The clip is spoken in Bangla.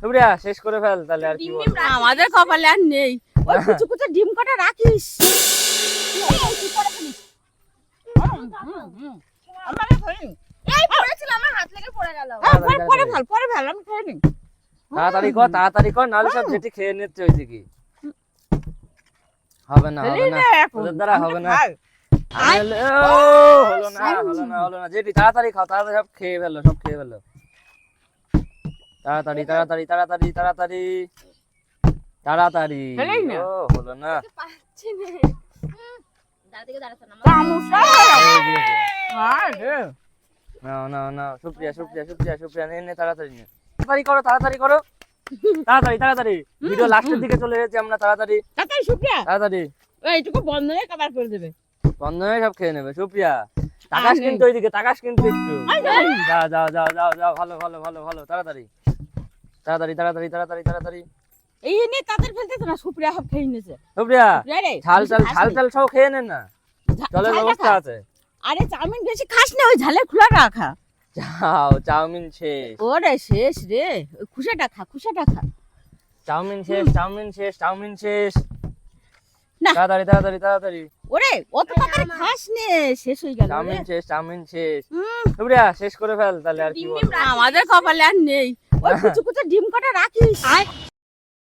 সুপ্রিয়া শেষ করে ফেল তাহলে আর কি বলবো। আমাদের কপালে আর নেই, ওই কুচু কুচু ডিম কটা রাখিস। তাড়াতাড়ি কর নাহলে সব যেটি খেয়ে নিচ্ছে ওইদিকে। হবে না ওদের দ্বারা হবে না। হলো না যেটি তাড়াতাড়ি খাও, তাড়াতাড়ি সব খেয়ে ফেলো, সব খেয়ে ফেলো। তাড়াতাড়ি তাড়াতাড়ি তাড়াতাড়ি তাড়াতাড়ি তাড়াতাড়ি। হলো না। না সুপ্রিয়া সুপ্রিয়া সুপ্রিয়া সুপ্রিয়া নে তাড়াতাড়ি নে, তাড়াতাড়ি করো তাড়াতাড়ি। ভিডিও লাস্টের দিকে চলে এসেছে আমরা, তাড়াতাড়ি তাড়াতাড়ি। এইটুকু বন্ধ হয়ে কভার করে দেবে, বন্ধ হয়ে সব খেয়ে নেবে। সুপ্রিয়া তাকাস কিন্তু ওইদিকে, তাকাস কিন্তু একটু। যাও যাও যাও যাও যাও, ভালো ভালো ভালো ভালো, তাড়াতাড়ি তাড়াতাড়ি তাড়াতাড়ি তাড়াতাড়ি তাড়াতাড়ি। এই নিয়ে তাদের ফেলতেছে না, সুপ্রিয়া সব খেয়ে নিয়েছে। সুপ্রিয়া ঝাল সব খেয়ে নেন না, জলের ব্যবস্থা আছে। আরে চাউমিন বেশি খাস না, ওই ঝালে খোলা রাখা। যাও চাউমিন শেষ। ওরে শেষ রে, ওই খুশাটা খা। চাউমিন শেষ চাউমিন শেষ। না তাড়াতাড়ি তাড়াতাড়ি তাড়াতাড়ি। ওরে অত তাড়াতাড়ি খাস নে, শেষ হয়ে গেল। চাউমিন শেষ। সুপ্রিয়া শেষ করে ফেল তাহলে আর কি বলবো। আমাদের কপালে আর নেই, ওই কুচু কুচু ডিম কটা রাখিস।